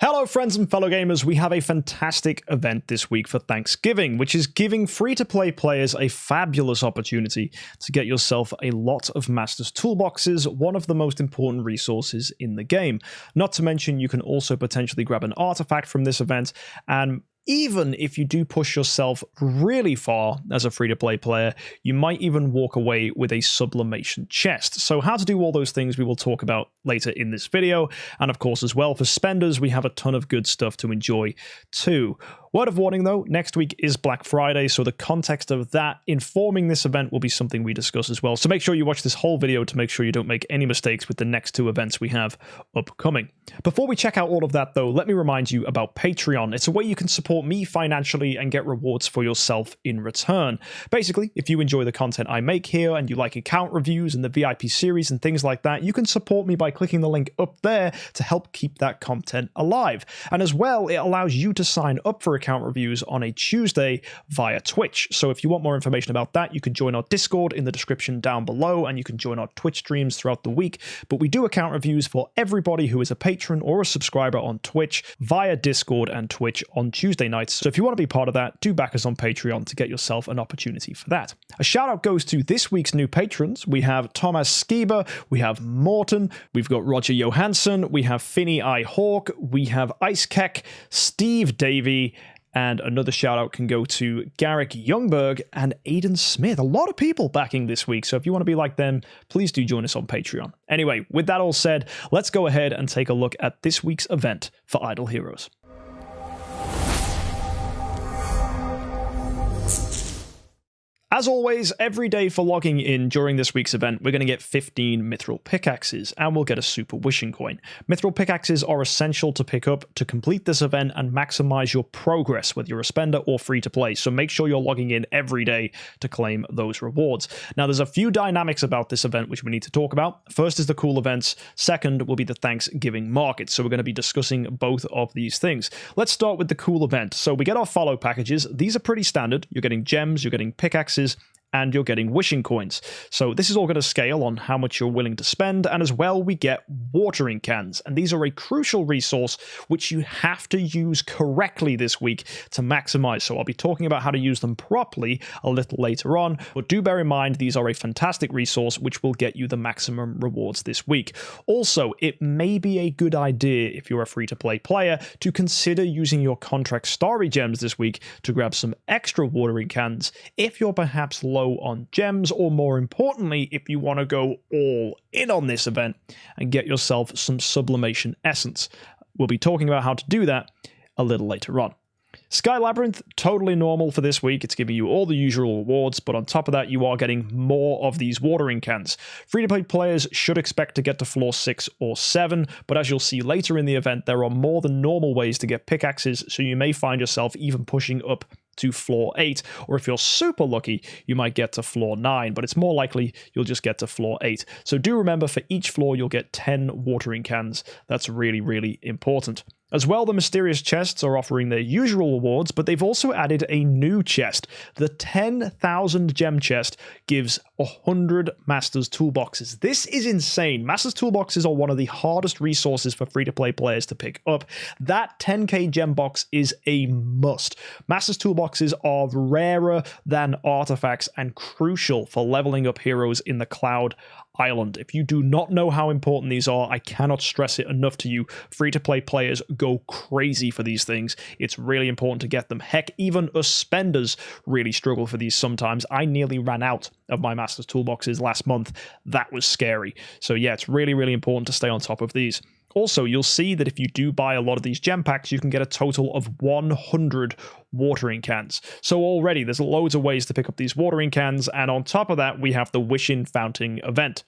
Hello friends and fellow gamers, we have a fantastic event this week for Thanksgiving, which is giving free-to-play players a fabulous opportunity to get yourself a lot of Masters Toolboxes, one of the most important resources in the game. Not to mention, you can also potentially grab an artifact from this event, and even if you do push yourself really far as a free-to-play player, you might even walk away with a sublimation chest. So how to do all those things we will talk about later in this video. And of course, as well, for spenders, we have a ton of good stuff to enjoy too. Word of warning though, next week is Black Friday, so the context of that informing this event will be something we discuss as well. So make sure you watch this whole video to make sure you don't make any mistakes with the next two events we have upcoming. Before we check out all of that though, let me remind you about Patreon. It's a way you can support me financially and get rewards for yourself in return. Basically, if you enjoy the content I make here and you like account reviews and the VIP series and things like that, you can support me by clicking the link up there to help keep that content alive. And as well, it allows you to sign up for account reviews on a Tuesday via Twitch. So if you want more information about that, you can join our Discord in the description down below, and you can join our Twitch streams throughout the week. But we do account reviews for everybody who is a patron or a subscriber on Twitch via Discord and Twitch on Tuesday nights. So if you want to be part of that, do back us on Patreon to get yourself an opportunity for that. A shout out goes to this week's new patrons. We have Thomas Skiba, we have Morton, we've got Roger Johansson, we have Finny I Hawk, we have Icekek, Steve Davey, and another shout out can go to Garrick Youngberg and Aiden Smith. A lot of people backing this week, so if you want to be like them, please do join us on Patreon. Anyway, with that all said, let's go ahead and take a look at this week's event for Idle Heroes. As always, every day for logging in during this week's event, we're going to get 15 Mithril Pickaxes, and we'll get a Super Wishing Coin. Mithril Pickaxes are essential to pick up to complete this event and maximize your progress, whether you're a spender or free to play, so make sure you're logging in every day to claim those rewards. Now, there's a few dynamics about this event which we need to talk about. First is the cool events. Second will be the Thanksgiving market, so we're going to be discussing both of these things. Let's start with the cool event. So we get our follow packages. These are pretty standard. You're getting gems, you're getting pickaxes, and you're getting wishing coins. So this is all going to scale on how much you're willing to spend, and as well we get watering cans, and these are a crucial resource which you have to use correctly this week to maximize. So I'll be talking about how to use them properly a little later on, but do bear in mind these are a fantastic resource which will get you the maximum rewards this week. Also, it may be a good idea if you're a free-to-play player to consider using your contract starry gems this week to grab some extra watering cans if you're perhaps low on gems, or more importantly, if you want to go all in on this event and get yourself some sublimation essence. We'll be talking about how to do that a little later on. Sky Labyrinth, totally normal for this week. It's giving you all the usual rewards, but on top of that, you are getting more of these watering cans. Free-to-play players should expect to get to floor 6 or 7, but as you'll see later in the event, there are more than normal ways to get pickaxes, so you may find yourself even pushing up to floor 8, or if you're super lucky, you might get to floor 9, but it's more likely you'll just get to floor 8. So do remember, for each floor, you'll get 10 watering cans. That's really, really important. As well, the mysterious chests are offering their usual rewards, but they've also added a new chest. The 10,000 gem chest gives 100 Masters Toolboxes. This is insane. Masters Toolboxes are one of the hardest resources for free-to-play players to pick up. That 10k gem box is a must. Masters Toolboxes are rarer than artifacts and crucial for leveling up heroes in the Cloud Island. If you do not know how important these are, I cannot stress it enough to you. Free-to-play players go crazy for these things. It's really important to get them. Heck, even us spenders really struggle for these sometimes. I nearly ran out of my Masters Toolboxes last month. That was scary. So yeah, it's really, really important to stay on top of these. Also, you'll see that if you do buy a lot of these gem packs, you can get a total of 100 watering cans. So already there's loads of ways to pick up these watering cans, and on top of that, we have the Wishing Fountain event.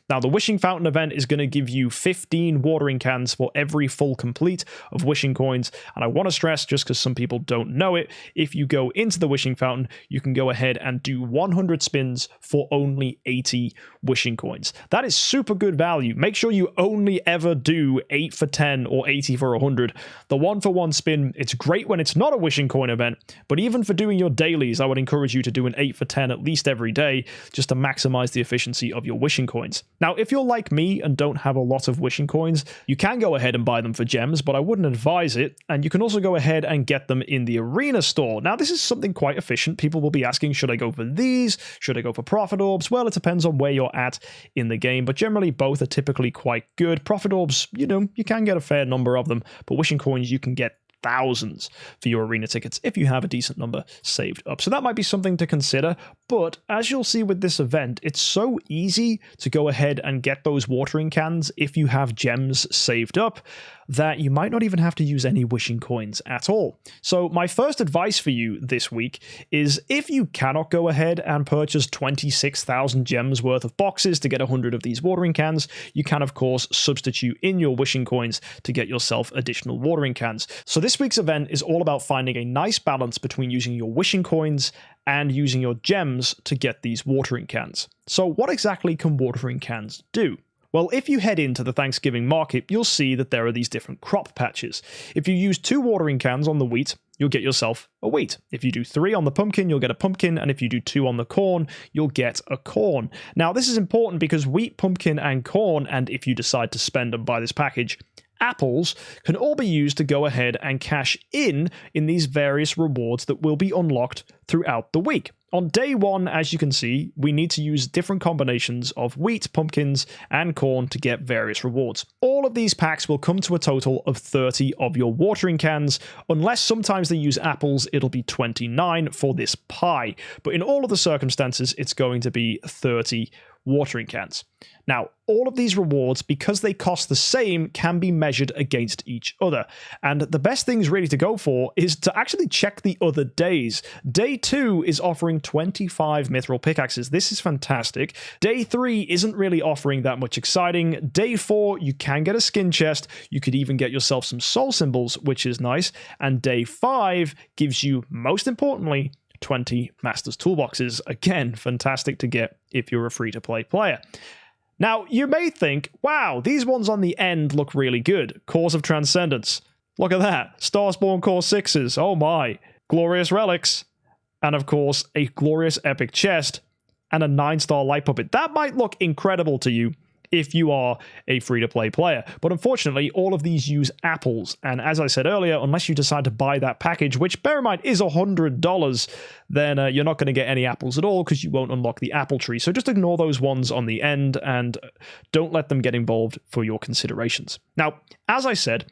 Now, the Wishing Fountain event is going to give you 15 watering cans for every full complete of wishing coins, and I want to stress, just because some people don't know it, if you go into the Wishing Fountain, you can go ahead and do 100 spins for only 80 wishing coins. That is super good value. Make sure you only ever do 8 for 10 or 80 for 100. The 1-for-1 spin, it's great when it's not a wishing coin event, but even for doing your dailies, I would encourage you to do an 8 for 10 at least every day, just to maximize the efficiency of your wishing coins. it. Now, if you're like me and don't have a lot of wishing coins, you can go ahead and buy them for gems, but I wouldn't advise it. And you can also go ahead and get them in the arena store. Now, this is something quite efficient. People will be asking, should I go for these? Should I go for profit orbs? Well, it depends on where you're at in the game, but generally both are typically quite good. Profit orbs, you can get a fair number of them, but wishing coins, you can get thousands for your arena tickets if you have a decent number saved up. So that might be something to consider, but as you'll see with this event, it's so easy to go ahead and get those watering cans if you have gems saved up that you might not even have to use any wishing coins at all. So my first advice for you this week is, if you cannot go ahead and purchase 26,000 gems worth of boxes to get 100 of these watering cans, you can of course substitute in your wishing coins to get yourself additional watering cans. So this week's event is all about finding a nice balance between using your wishing coins and using your gems to get these watering cans. So what exactly can watering cans do? Well, if you head into the Thanksgiving market, you'll see that there are these different crop patches. If you use 2 watering cans on the wheat, you'll get yourself a wheat. If you do 3 on the pumpkin, you'll get a pumpkin, and if you do 2 on the corn, you'll get a corn. Now, this is important because wheat, pumpkin, and corn, and if you decide to spend and buy this package, apples, can all be used to go ahead and cash in these various rewards that will be unlocked throughout the week. On day 1, as you can see, we need to use different combinations of wheat, pumpkins, and corn to get various rewards. All of these packs will come to a total of 30 of your watering cans, unless sometimes they use apples, it'll be 29 for this pie. But in all of the circumstances, it's going to be 30 watering cans. Now, all of these rewards, because they cost the same, can be measured against each other. And the best things really to go for is to actually check the other days. Day 2 is offering 25 mithril pickaxes. This is fantastic. Day 3 isn't really offering that much exciting. Day 4, you can get a skin chest. You could even get yourself some soul symbols, which is nice. And day 5 gives you, most importantly, 20 Master's Toolboxes. Again, fantastic to get if you're a free-to-play player. Now, you may think, wow, these ones on the end look really good. Cores of Transcendence. Look at that. Starspawn Core 6s. Oh my. Glorious Relics. And of course, a Glorious Epic Chest and a 9-star Light Puppet. That might look incredible to you if you are a free-to-play player. But unfortunately, all of these use apples. And as I said earlier, unless you decide to buy that package, which bear in mind is $100, then you're not going to get any apples at all because you won't unlock the apple tree. So just ignore those ones on the end and don't let them get involved for your considerations. Now, as I said,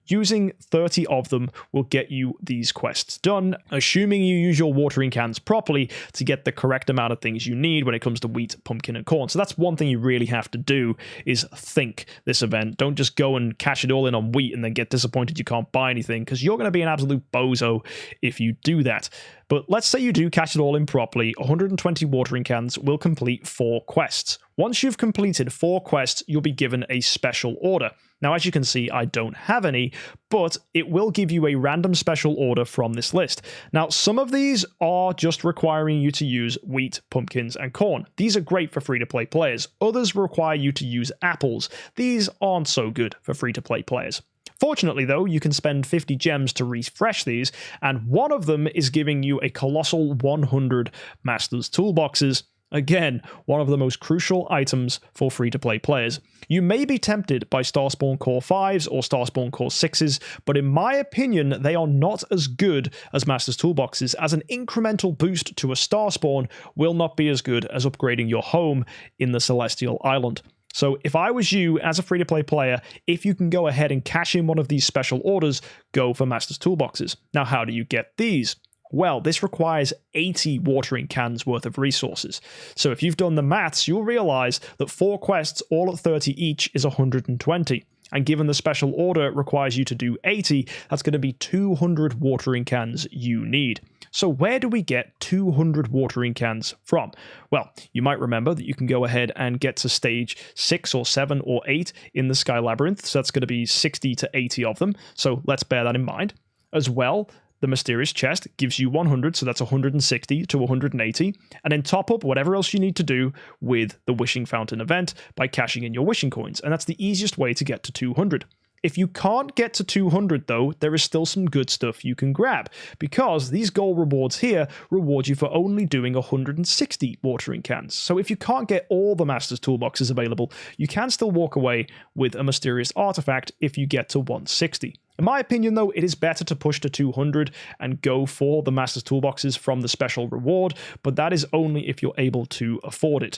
using 30 of them will get you these quests done, assuming you use your watering cans properly to get the correct amount of things you need when it comes to wheat, pumpkin, and corn. So that's one thing you really have to do, is think this event. Don't just go and cash it all in on wheat and then get disappointed you can't buy anything, because you're going to be an absolute bozo if you do that. But let's say you do cash it all in properly, 120 watering cans will complete 4 quests. Once you've completed 4 quests, you'll be given a special order. Now, as you can see, I don't have any, but it will give you a random special order from this list. Now, some of these are just requiring you to use wheat, pumpkins, and corn. These are great for free-to-play players. Others require you to use apples. These aren't so good for free-to-play players. Fortunately, though, you can spend 50 gems to refresh these, and one of them is giving you a colossal 100 Master's Toolboxes. Again, one of the most crucial items for free-to-play players. You may be tempted by Starspawn Core 5s or Starspawn Core 6s, but in my opinion, they are not as good as Master's Toolboxes, as an incremental boost to a Starspawn will not be as good as upgrading your home in the Celestial Island. So if I was you as a free-to-play player, if you can go ahead and cash in one of these special orders, go for Master's Toolboxes. Now, how do you get these? Well, this requires 80 watering cans worth of resources. So if you've done the maths, you'll realize that 4 quests, all at 30 each, is 120. And given the special order requires you to do 80, that's going to be 200 watering cans you need. So where do we get 200 watering cans from? Well, you might remember that you can go ahead and get to stage 6 or 7 or 8 in the Sky Labyrinth. So that's going to be 60 to 80 of them. So let's bear that in mind. As well, the Mysterious Chest gives you 100, so that's 160 to 180, and then top up whatever else you need to do with the Wishing Fountain event by cashing in your wishing coins, and that's the easiest way to get to 200. If you can't get to 200 though, there is still some good stuff you can grab, because these goal rewards here reward you for only doing 160 watering cans. So if you can't get all the Master's Toolboxes available, you can still walk away with a mysterious artifact if you get to 160. In my opinion though, it is better to push to 200 and go for the Master's Toolboxes from the special reward, but that is only if you're able to afford it.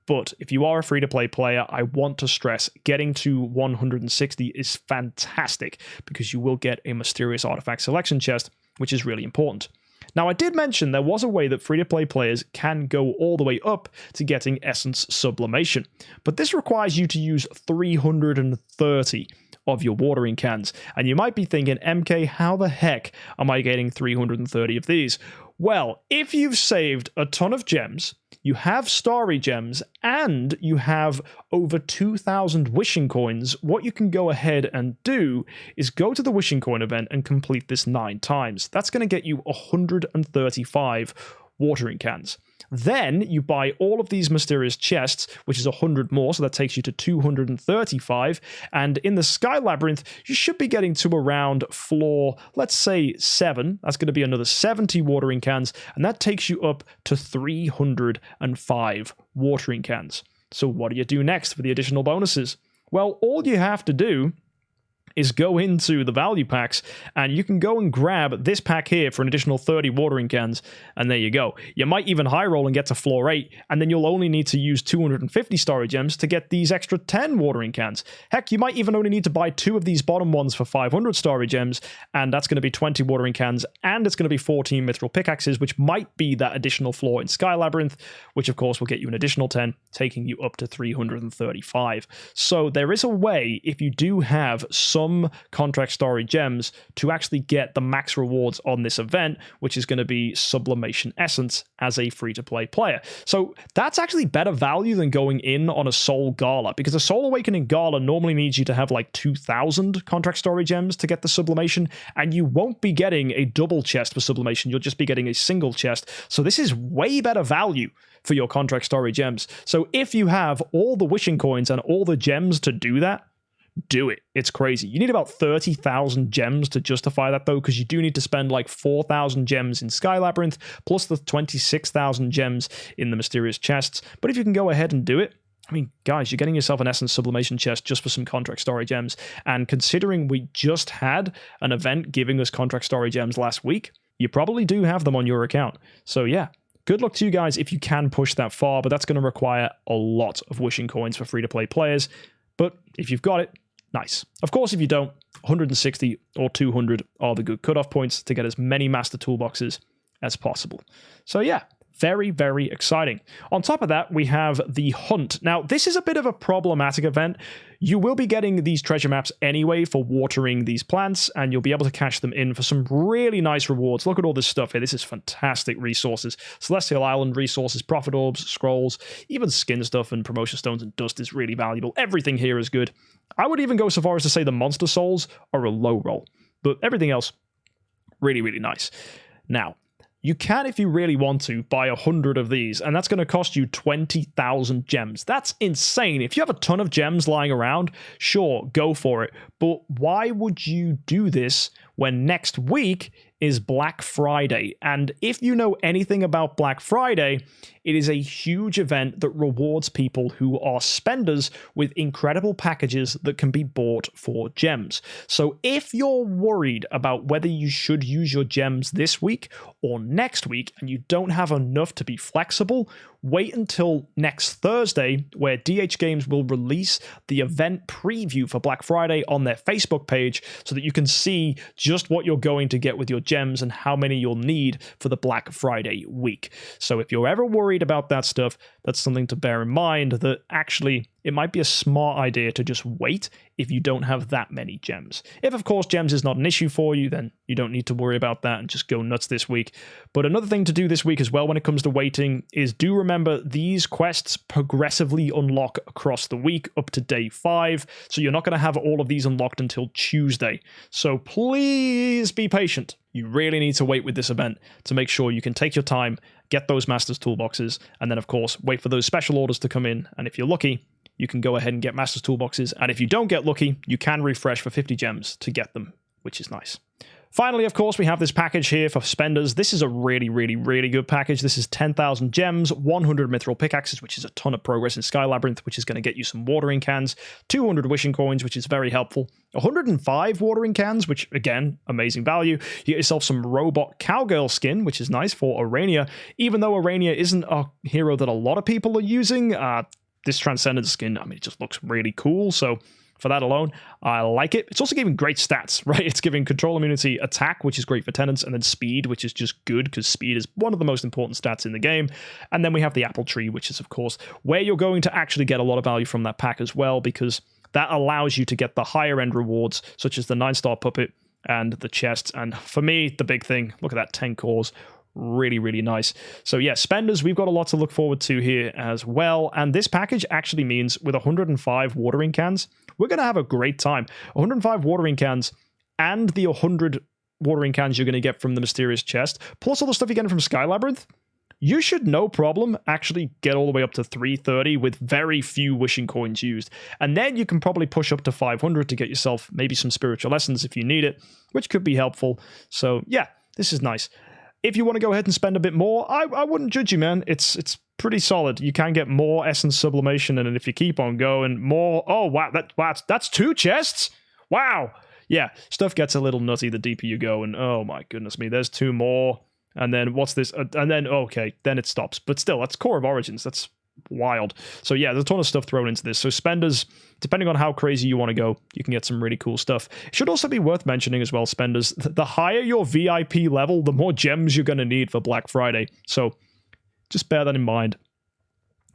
But if you are a free-to-play player, I want to stress getting to 160 is fantastic, because you will get a mysterious artifact selection chest, which is really important. Now, I did mention there was a way that free-to-play players can go all the way up to getting Essence Sublimation, but this requires you to use 330 of your watering cans. And you might be thinking, MK, how the heck am I getting 330 of these? Well, if you've saved a ton of gems, you have starry gems, and you have over 2,000 wishing coins, what you can go ahead and do is go to the wishing coin event and complete this 9 times. That's going to get you 135 watering cans. Then you buy all of these mysterious chests, which is 100 more, so that takes you to 235. And in the Sky Labyrinth, you should be getting to around floor, let's say 7. That's going to be another 70 watering cans, and that takes you up to 305 watering cans. So what do you do next for the additional bonuses? Well, all you have to do is go into the value packs, and you can go and grab this pack here for an additional 30 watering cans, and there you go. You might even high roll and get to floor 8, and then you'll only need to use 250 starry gems to get these extra 10 watering cans. Heck, you might even only need to buy 2 of these bottom ones for 500 starry gems, and that's going to be 20 watering cans, and it's going to be 14 mithril pickaxes, which might be that additional floor in Sky Labyrinth, which of course will get you an additional 10, taking you up to 335. So there is a way, if you do have some contract starry gems, to actually get the max rewards on this event, which is going to be Sublimation Essence as a free-to-play player. So that's actually better value than going in on a Soul Gala, because a Soul Awakening Gala normally needs you to have like 2,000 contract starry gems to get the Sublimation, and you won't be getting a double chest for Sublimation, you'll just be getting a single chest. So this is way better value for your contract starry gems. So if you have all the wishing coins and all the gems to do that, do it. It's crazy. You need about 30,000 gems to justify that though, because you do need to spend like 4,000 gems in Sky Labyrinth, plus the 26,000 gems in the mysterious chests. But if you can go ahead and do it, I mean, guys, you're getting yourself an Essence Sublimation chest just for some contract starry gems. And considering we just had an event giving us contract starry gems last week, you probably do have them on your account. So yeah, good luck to you guys if you can push that far, but that's going to require a lot of wishing coins for free-to-play players. But if you've got it, nice. Of course, if you don't, 160 or 200 are the good cutoff points to get as many master toolboxes as possible. So yeah, very, very exciting. On top of that, we have the Hunt. Now, this is a bit of a problematic event. You will be getting these treasure maps anyway for watering these plants, and you'll be able to cash them in for some really nice rewards. Look at all this stuff here. This is fantastic resources. Celestial Island resources, Prophet Orbs, Scrolls, even skin stuff and promotion stones and dust is really valuable. Everything here is good. I would even go so far as to say the monster souls are a low roll, but everything else, really, really nice. Now, you can, if you really want to, buy 100 of these, and that's going to cost you 20,000 gems. That's insane. If you have a ton of gems lying around, sure, go for it. But why would you do this when next week is Black Friday? And if you know anything about Black Friday, it is a huge event that rewards people who are spenders with incredible packages that can be bought for gems. So if you're worried about whether you should use your gems this week or next week, and you don't have enough to be flexible, wait until next Thursday, where DH Games will release the event preview for Black Friday on their Facebook page, so that you can see just what you're going to get with your gems and how many you'll need for the Black Friday week. So if you're ever worried about that stuff, that's something to bear in mind, that actually it might be a smart idea to just wait if you don't have that many gems. If, of course, gems is not an issue for you, then you don't need to worry about that and just go nuts this week. But another thing to do this week as well when it comes to waiting is do remember these quests progressively unlock across the week up to day 5, so you're not going to have all of these unlocked until Tuesday. So please be patient. You really need to wait with this event to make sure you can take your time, get those Master's Toolboxes, and then, of course, wait for those special orders to come in, and if you're lucky, you can go ahead and get Master's Toolboxes. And if you don't get lucky, you can refresh for 50 gems to get them, which is nice. Finally, of course, we have this package here for spenders. This is a really, really, really good package. This is 10,000 gems, 100 mithril pickaxes, which is a ton of progress in Sky Labyrinth, which is going to get you some watering cans, 200 wishing coins, which is very helpful, 105 watering cans, which, again, amazing value. You get yourself some robot cowgirl skin, which is nice for Arania. Even though Arania isn't a hero that a lot of people are using, this Transcendence skin, I mean, it just looks really cool, so for that alone, I like it. It's also giving great stats, right? It's giving control immunity, attack, which is great for tenants, and then speed, which is just good because speed is one of the most important stats in the game. And then we have the apple tree, which is, of course, where you're going to actually get a lot of value from that pack as well, because that allows you to get the higher end rewards, such as the 9-star puppet and the chests. And for me, the big thing, look at that, 10 cores. Really, really nice. So yeah, spenders, we've got a lot to look forward to here as well. And this package actually means with 105 watering cans, we're going to have a great time. 105 watering cans and the 100 watering cans you're going to get from the mysterious chest, plus all the stuff you're getting from Sky Labyrinth, you should no problem actually get all the way up to 330 with very few wishing coins used. And then you can probably push up to 500 to get yourself maybe some spiritual lessons if you need it, which could be helpful. So yeah, this is nice. If you want to go ahead and spend a bit more, I wouldn't judge you, man. It's pretty solid. You can get more essence sublimation, and if you keep on going, more. Oh wow, that's 2 chests. Wow, yeah, stuff gets a little nutty the deeper you go, and oh my goodness me, there's 2 more, and then what's this? And then okay, then it stops. But still, that's Core of Origins. That's wild. So yeah, there's a ton of stuff thrown into this. So spenders, depending on how crazy you want to go, you can get some really cool stuff. It should also be worth mentioning as well, spenders, the higher your VIP level, the more gems you're going to need for Black Friday. So just bear that in mind.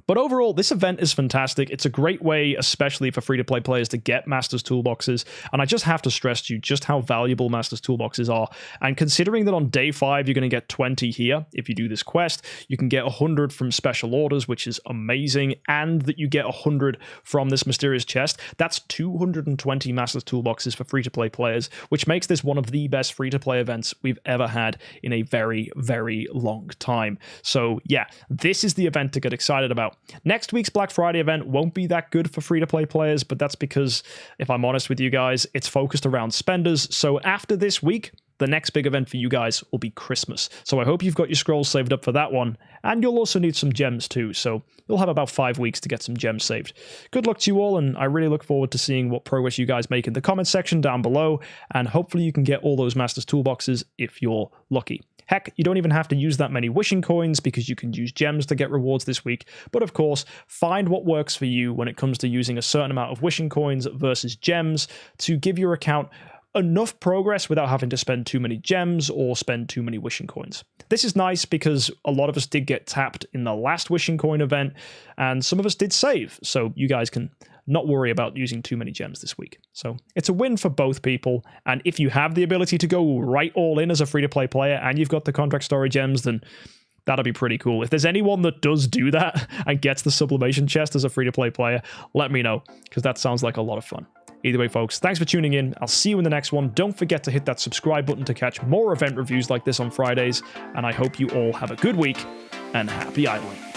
But overall, this event is fantastic. It's a great way, especially for free-to-play players, to get Master's Toolboxes. And I just have to stress to you just how valuable Master's Toolboxes are. And considering that on day 5, you're going to get 20 here, if you do this quest, you can get 100 from special orders, which is amazing, and that you get 100 from this mysterious chest. That's 220 Master's Toolboxes for free-to-play players, which makes this one of the best free-to-play events we've ever had in a very, very long time. So yeah, this is the event to get excited about. Next week's Black Friday event won't be that good for free-to-play players, but that's because, if I'm honest with you guys, it's focused around spenders. So after this week, the next big event for you guys will be Christmas. So I hope you've got your scrolls saved up for that one, and you'll also need some gems too, so you'll have about 5 weeks to get some gems saved. Good luck to you all, and I really look forward to seeing what progress you guys make in the comment section down below, and hopefully you can get all those Master's Toolboxes if you're lucky. Heck, you don't even have to use that many wishing coins because you can use gems to get rewards this week. But of course, find what works for you when it comes to using a certain amount of wishing coins versus gems to give your account enough progress without having to spend too many gems or spend too many wishing coins. This is nice because a lot of us did get tapped in the last wishing coin event, and some of us did save, so you guys can not worry about using too many gems this week. So it's a win for both people, and if you have the ability to go right all in as a free-to-play player and you've got the contract story gems, then that'll be pretty cool. If there's anyone that does do that and gets the sublimation chest as a free-to-play player, let me know, because that sounds like a lot of fun. Either way, folks, thanks for tuning in. I'll see you in the next one. Don't forget to hit that subscribe button to catch more event reviews like this on Fridays, and I hope you all have a good week, and happy idling.